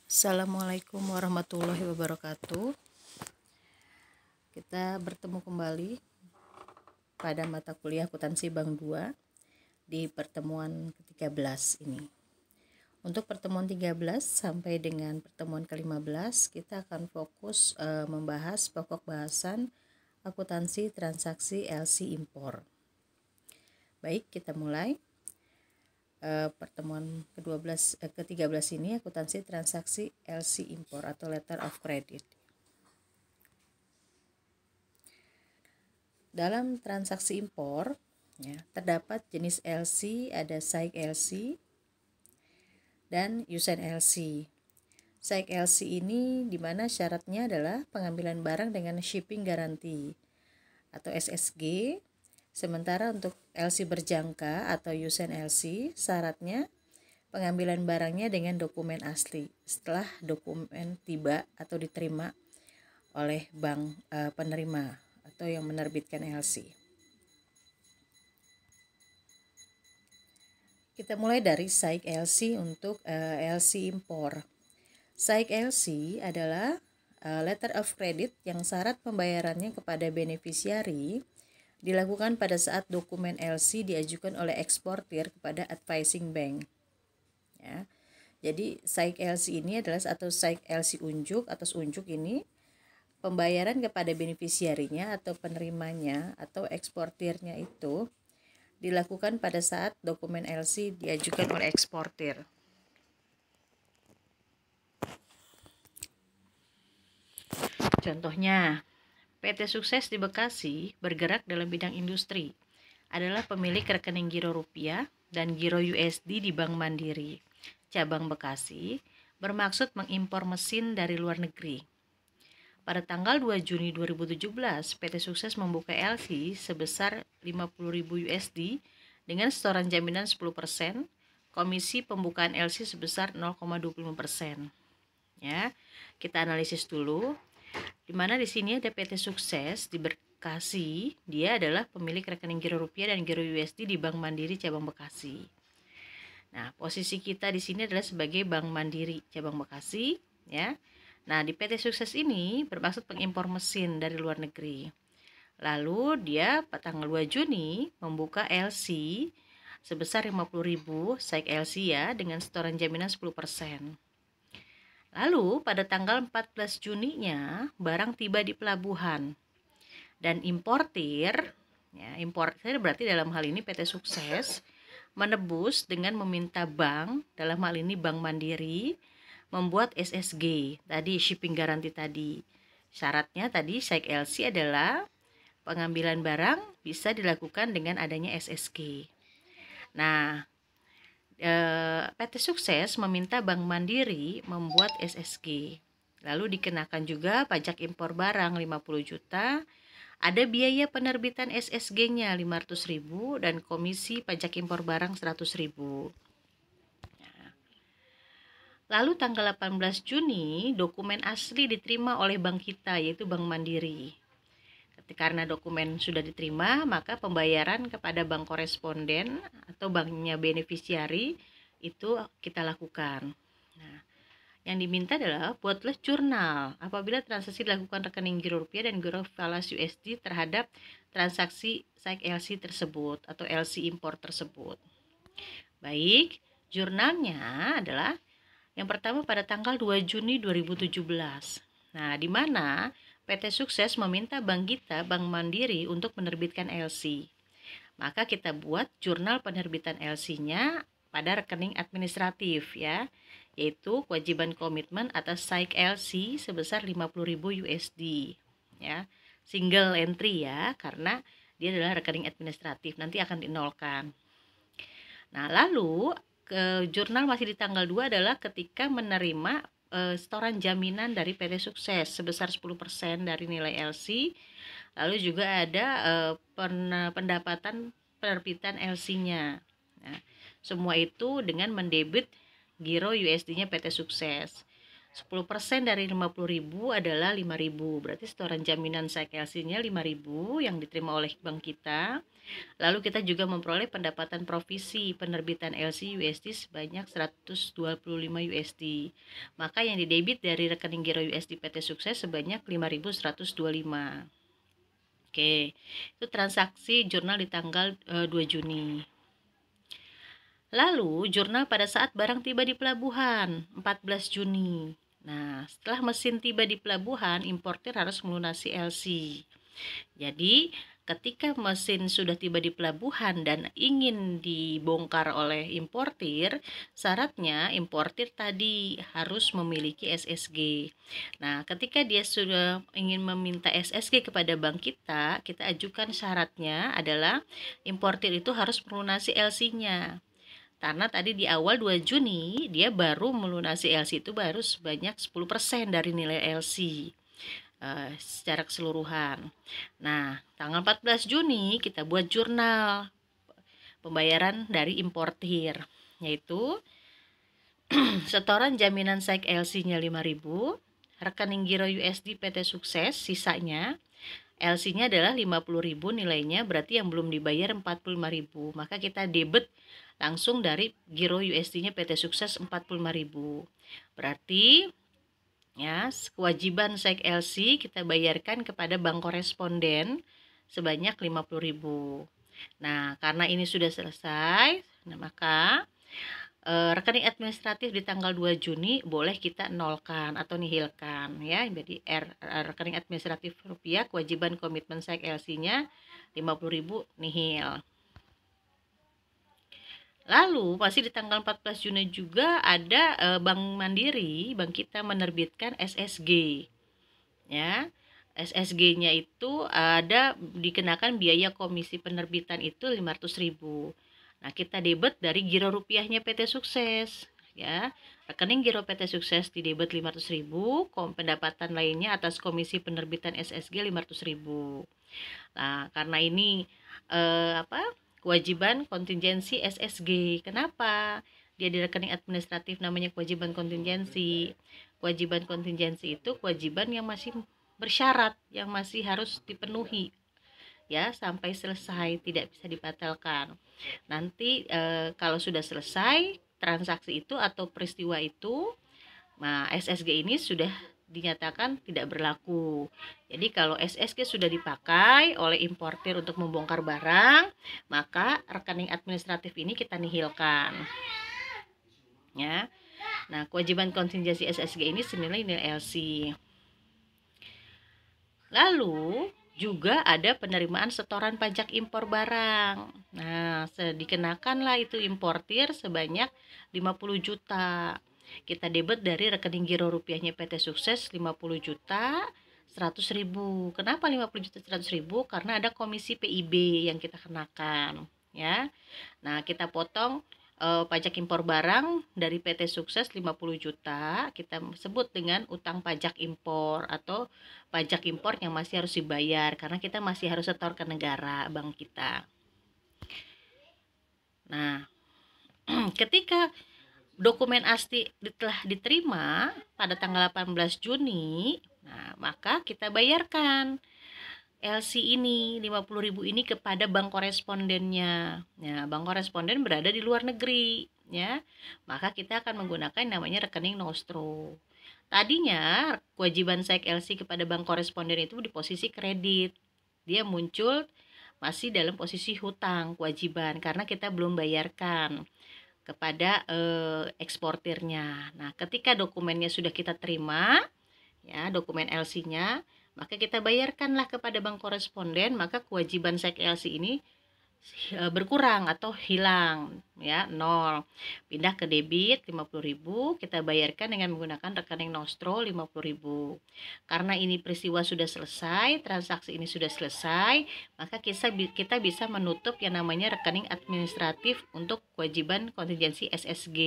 Assalamualaikum warahmatullahi wabarakatuh. Kita bertemu kembali pada mata kuliah akuntansi Bank 2 di pertemuan ke-13 ini. Untuk pertemuan 13 sampai dengan pertemuan ke-15 kita akan fokus membahas pokok bahasan akuntansi transaksi LC impor. Baik, kita mulai. Pertemuan ke-13 ini akuntansi transaksi LC impor atau letter of credit. Dalam transaksi impor ya, terdapat jenis LC, ada SAIC LC dan Yusen LC. SAIC LC ini dimana syaratnya adalah pengambilan barang dengan shipping garanti atau SSG. Sementara untuk LC berjangka atau Yusen LC syaratnya pengambilan barangnya dengan dokumen asli setelah dokumen tiba atau diterima oleh bank penerima atau yang menerbitkan LC. Kita mulai dari SAIC LC untuk LC impor. SAIC LC adalah letter of credit yang syarat pembayarannya kepada beneficiary dilakukan pada saat dokumen LC diajukan oleh eksportir kepada advising bank. Ya. Jadi SAIC LC ini adalah atau SAIC LC unjuk atas unjuk ini pembayaran kepada beneficiary-nya atau penerimanya atau eksportirnya itu dilakukan pada saat dokumen LC diajukan oleh eksportir. Contohnya, PT Sukses di Bekasi bergerak dalam bidang industri, adalah pemilik rekening giro rupiah dan giro USD di Bank Mandiri, cabang Bekasi, bermaksud mengimpor mesin dari luar negeri. Pada tanggal 2 Juni 2017, PT Sukses membuka LC sebesar 50.000 USD dengan setoran jaminan 10%, komisi pembukaan LC sebesar 0,25%. Ya, kita analisis dulu. Di mana di sini ada PT Sukses di Bekasi, dia adalah pemilik rekening giro rupiah dan giro USD di Bank Mandiri cabang Bekasi. Nah, posisi kita di sini adalah sebagai Bank Mandiri cabang Bekasi, ya. Nah, di PT Sukses ini bermaksud pengimpor mesin dari luar negeri. Lalu dia pada tanggal 2 Juni membuka LC sebesar 50.000 SAIC LC ya dengan setoran jaminan 10%. Lalu pada tanggal 14 Juninya barang tiba di pelabuhan dan importir berarti dalam hal ini PT Sukses menebus dengan meminta bank, dalam hal ini Bank Mandiri, membuat SSG tadi, shipping garanti tadi. Syaratnya tadi SAIC LC adalah pengambilan barang bisa dilakukan dengan adanya SSG. Nah, PT Sukses meminta Bank Mandiri membuat SSG. Lalu dikenakan juga pajak impor barang 50 juta, ada biaya penerbitan SSG-nya 500.000 dan komisi pajak impor barang 100.000. Lalu tanggal 18 Juni dokumen asli diterima oleh bank kita yaitu Bank Mandiri. Karena dokumen sudah diterima, maka pembayaran kepada bank koresponden atau banknya beneficiary itu kita lakukan. Nah, yang diminta adalah buatlah jurnal apabila transaksi dilakukan rekening giro rupiah dan giro falas USD terhadap transaksi SAIC LC tersebut atau LC impor tersebut. Baik, jurnalnya adalah yang pertama pada tanggal 2 Juni 2017. Nah, di mana PT Sukses meminta bank kita, Bank Mandiri, untuk menerbitkan LC. Maka kita buat jurnal penerbitan LC-nya pada rekening administratif ya, yaitu kewajiban komitmen atas SAIC LC sebesar 50.000 USD ya. Single entry ya, karena dia adalah rekening administratif, nanti akan dinolkan. Nah, lalu ke jurnal masih di tanggal 2 adalah ketika menerima setoran jaminan dari PT Sukses sebesar 10% dari nilai LC. Lalu juga ada pendapatan penerbitan LC-nya. Nah, semua itu dengan mendebit giro USD-nya PT Sukses. 10% dari 50.000 adalah 5.000. Berarti setoran jaminan SAIK LC-nya 5.000 yang diterima oleh bank kita. Lalu kita juga memperoleh pendapatan provisi penerbitan LC USD sebanyak 125 USD. Maka yang didebit dari rekening giro USD PT Sukses sebanyak 5.125. Oke, itu transaksi jurnal di tanggal 2 Juni. Lalu, jurnal pada saat barang tiba di pelabuhan, 14 Juni. Nah, setelah mesin tiba di pelabuhan, importir harus melunasi LC. Jadi, ketika mesin sudah tiba di pelabuhan dan ingin dibongkar oleh importir, syaratnya importir tadi harus memiliki SSG. Nah, ketika dia sudah ingin meminta SSG kepada bank kita, kita ajukan syaratnya adalah importir itu harus melunasi LC-nya. Karena tadi di awal 2 Juni dia baru melunasi LC itu baru sebanyak 10% dari nilai LC secara keseluruhan. Nah, tanggal 14 Juni kita buat jurnal pembayaran dari importir, yaitu setoran jaminan SAIK LC-nya 5.000, rekening giro USD PT Sukses sisanya LC-nya adalah 50.000 nilainya, berarti yang belum dibayar 45.000. Maka kita debit langsung dari giro USD-nya PT Sukses 45.000. Berarti ya, kewajiban SAIK LC kita bayarkan kepada bank koresponden sebanyak 50.000. Nah, karena ini sudah selesai, maka rekening administratif di tanggal 2 Juni boleh kita nolkan atau nihilkan ya. Jadi rekening administratif rupiah kewajiban komitmen SAIK LC-nya 50.000 nihil. Lalu masih di tanggal 14 Juni juga ada Bank Mandiri, bank kita menerbitkan SSG. Ya. SSG-nya itu ada dikenakan biaya komisi penerbitan itu 500.000. Nah, kita debit dari giro rupiahnya PT Sukses, ya. Rekening giro PT Sukses di debit 500.000, pendapatan lainnya atas komisi penerbitan SSG 500.000. Nah, karena ini kewajiban kontingensi SSG. Kenapa? Dia di rekening administratif namanya kewajiban kontingensi. Kewajiban kontingensi itu kewajiban yang masih bersyarat, yang masih harus dipenuhi ya sampai selesai, tidak bisa dibatalkan. Nanti kalau sudah selesai transaksi itu atau peristiwa itu, nah SSG ini sudah dinyatakan tidak berlaku. Jadi kalau SSG sudah dipakai oleh importir untuk membongkar barang, maka rekening administratif ini kita nihilkan. Ya. Nah, kewajiban kontingensi SSG ini senilai nilai LC. Lalu juga ada penerimaan setoran pajak impor barang. Nah, dikenakanlah itu importir sebanyak 50 juta. Kita debit dari rekening giro rupiahnya PT Sukses 50 juta 100.000. Kenapa 50 juta 100.000? Karena ada komisi PIB yang kita kenakan, ya. Nah, kita potong pajak impor barang dari PT Sukses 50 juta, kita sebut dengan utang pajak impor atau pajak impor yang masih harus dibayar karena kita masih harus setor ke negara bank kita. Nah, ketika dokumen asli telah diterima pada tanggal 18 Juni, nah maka kita bayarkan LC ini 50.000 ini kepada bank korespondennya. Ya, bank koresponden berada di luar negeri, ya. Maka kita akan menggunakan namanya rekening nostro. Tadinya kewajiban SAIK LC kepada bank koresponden itu di posisi kredit. Dia muncul masih dalam posisi hutang kewajiban karena kita belum bayarkan kepada eksportirnya. Nah, ketika dokumennya sudah kita terima, ya, dokumen LC-nya, maka kita bayarkanlah kepada bank koresponden, maka kewajiban SAIK LC ini berkurang atau hilang, ya, 0. Pindah ke debit 50.000, kita bayarkan dengan menggunakan rekening nostro 50.000. Karena ini peristiwa sudah selesai, transaksi ini sudah selesai, maka kita bisa menutup yang namanya rekening administratif untuk kewajiban kontingensi SSG.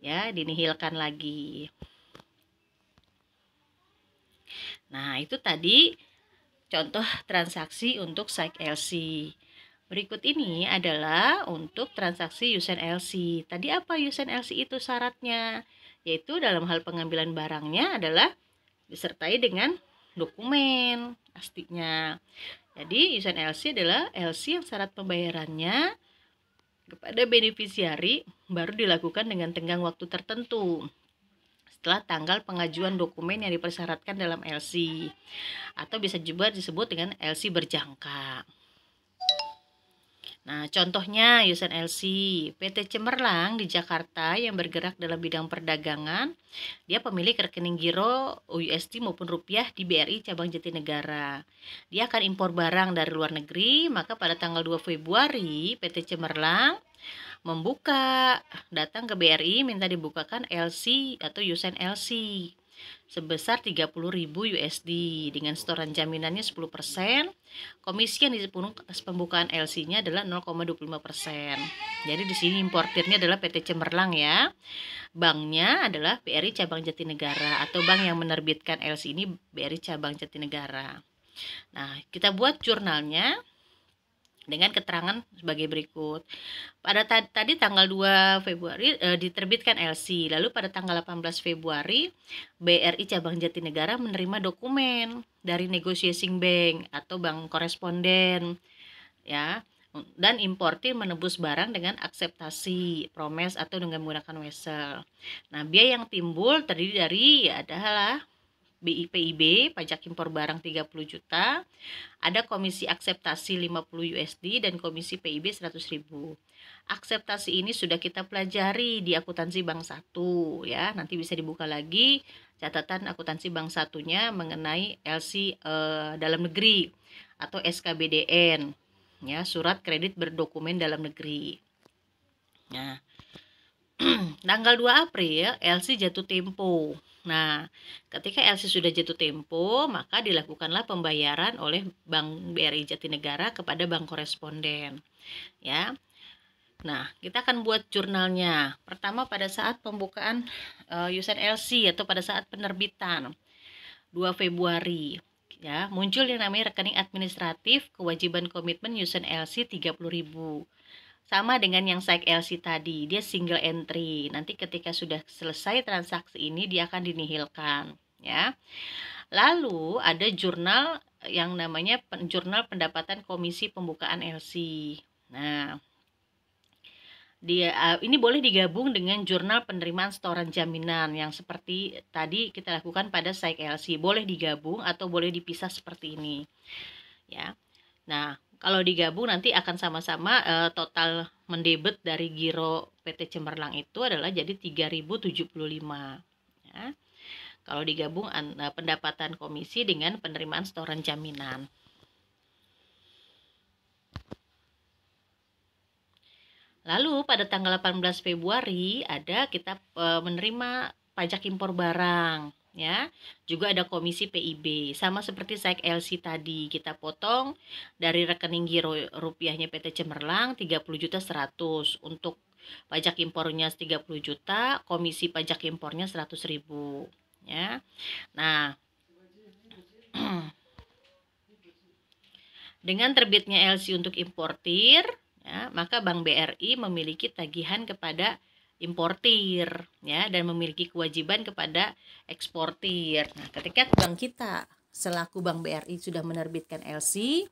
Ya, dinihilkan lagi. Nah, itu tadi contoh transaksi untuk SAIK LC. Berikut ini adalah untuk transaksi Yusen LC. Tadi apa Yusen LC itu syaratnya? yaitu dalam hal pengambilan barangnya adalah disertai dengan dokumen pastinya. Jadi use and LC adalah LC yang syarat pembayarannya kepada beneficiary baru dilakukan dengan tenggang waktu tertentu setelah tanggal pengajuan dokumen yang dipersyaratkan dalam LC, atau bisa juga disebut dengan LC berjangka. Nah, contohnya use and LC PT Cemerlang di Jakarta yang bergerak dalam bidang perdagangan, dia pemilik rekening giro USD maupun rupiah di BRI cabang Jatinegara. Dia akan impor barang dari luar negeri, maka pada tanggal 2 Februari PT Cemerlang datang ke BRI minta dibukakan LC atau use and LC sebesar 30.000 USD dengan setoran jaminannya 10%. Komisi yang dipungut atas pembukaan LC-nya adalah 0,25%. Jadi di sini importirnya adalah PT Cemerlang ya. Banknya adalah BRI cabang Jatinegara, atau bank yang menerbitkan LC ini BRI cabang Jatinegara. Nah, kita buat jurnalnya dengan keterangan sebagai berikut. Pada tadi tanggal 2 Februari diterbitkan LC, lalu pada tanggal 18 Februari BRI cabang Jatinegara menerima dokumen dari negotiating bank atau bank koresponden ya, dan importir menebus barang dengan akseptasi promes atau dengan menggunakan wesel. Nah, biaya yang timbul terdiri dari adalah PIB, pajak impor barang 30 juta, ada komisi akseptasi 50 USD dan komisi PIB 100.000. Akseptasi ini sudah kita pelajari di akuntansi bank 1 ya. Nanti bisa dibuka lagi catatan akuntansi bank 1-nya mengenai LC dalam negeri atau SKBDN ya, surat kredit berdokumen dalam negeri. Nah, tanggal 2 April LC jatuh tempo. Nah, ketika LC sudah jatuh tempo, maka dilakukanlah pembayaran oleh Bank BRI Jatinegara kepada bank koresponden. Ya. Nah, kita akan buat jurnalnya. Pertama pada saat pembukaan use and LC atau pada saat penerbitan 2 Februari. Ya, muncul yang namanya rekening administratif kewajiban komitmen use and LC 30.000. Sama dengan yang site LC tadi, dia single entry. Nanti ketika sudah selesai transaksi ini dia akan dinihilkan, ya. Lalu ada jurnal yang namanya jurnal pendapatan komisi pembukaan LC. Nah, ini boleh digabung dengan jurnal penerimaan setoran jaminan yang seperti tadi kita lakukan pada site LC. Boleh digabung atau boleh dipisah seperti ini, ya. Nah, kalau digabung nanti akan sama-sama total mendebet dari giro PT Cemerlang itu adalah jadi 3.075 ya. Kalau digabung pendapatan komisi dengan penerimaan setoran jaminan. Lalu pada tanggal 18 Februari ada kita menerima pajak impor barang ya, juga ada komisi PIB sama seperti site LC tadi, kita potong dari rekening giro rupiahnya PT Cemerlang 30.100.000 untuk pajak impornya 30 juta, komisi pajak impornya 100.000 ya. Nah, dengan terbitnya LC untuk importir ya, maka Bank BRI memiliki tagihan kepada importir ya, dan memiliki kewajiban kepada eksportir. Nah, ketika bank kita selaku Bank BRI sudah menerbitkan LC,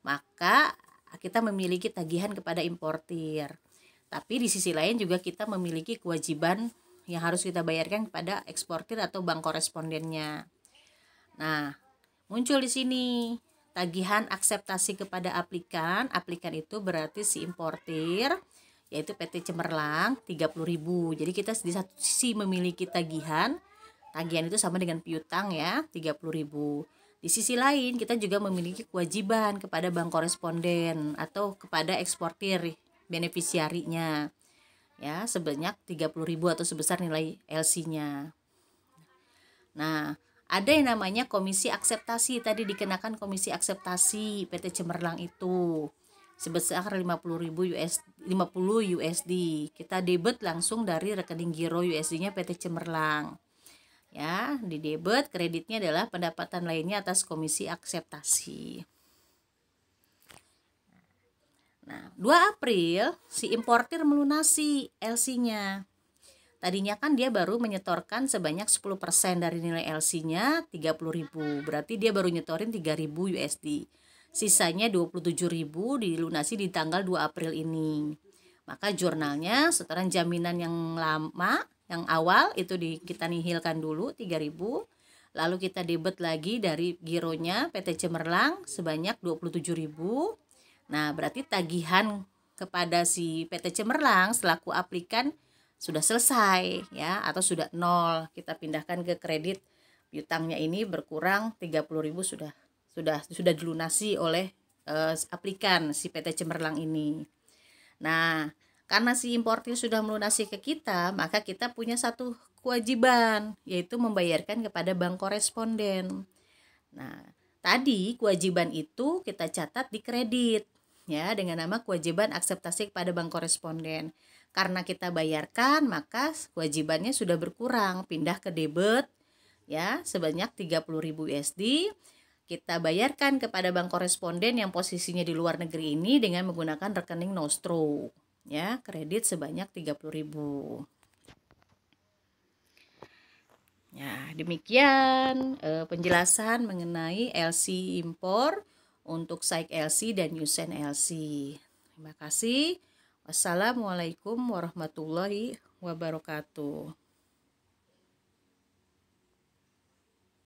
maka kita memiliki tagihan kepada importir. Tapi di sisi lain juga kita memiliki kewajiban yang harus kita bayarkan kepada eksportir atau bank korespondennya. Nah, muncul di sini tagihan akseptasi kepada aplikan. Aplikan itu berarti si importir, yaitu PT Cemerlang 30.000. Jadi kita di satu sisi memiliki tagihan itu sama dengan piutang ya, 30.000. Di sisi lain kita juga memiliki kewajiban kepada bank koresponden atau kepada eksportir beneficiary-nya ya, sebanyak 30.000 atau sebesar nilai LC-nya. Nah, ada yang namanya komisi akseptasi, tadi dikenakan komisi akseptasi PT Cemerlang itu sebesar 50 USD. Kita debit langsung dari rekening giro USD-nya PT Cemerlang. Ya, di debit kreditnya adalah pendapatan lainnya atas komisi akseptasi. Nah, 2 April si importir melunasi LC-nya. Tadinya kan dia baru menyetorkan sebanyak 10% dari nilai LC-nya 30.000. Berarti dia baru nyetorin 3.000 USD. Sisanya 27.000 dilunasi di tanggal 2 April ini. Maka jurnalnya setoran jaminan yang lama, yang awal itu kita nihilkan dulu 3.000. Lalu kita debit lagi dari gironya PT Cemerlang sebanyak 27.000. Nah, berarti tagihan kepada si PT Cemerlang selaku aplikan sudah selesai ya, atau sudah nol. Kita pindahkan ke kredit piutangnya ini berkurang 30.000 sudah dilunasi oleh aplikan si PT Cemerlang ini. Nah, karena si importir sudah melunasi ke kita, maka kita punya satu kewajiban, yaitu membayarkan kepada bank koresponden. Nah, tadi kewajiban itu kita catat di kredit ya dengan nama kewajiban akseptasi kepada bank koresponden. Karena kita bayarkan, maka kewajibannya sudah berkurang, pindah ke debit ya sebanyak 30.000 USD. Kita bayarkan kepada bank koresponden yang posisinya di luar negeri ini dengan menggunakan rekening Nostro ya, kredit sebanyak 30.000. Ya, demikian penjelasan mengenai LC impor untuk SAIC LC dan Yusen LC. Terima kasih. Wassalamualaikum warahmatullahi wabarakatuh.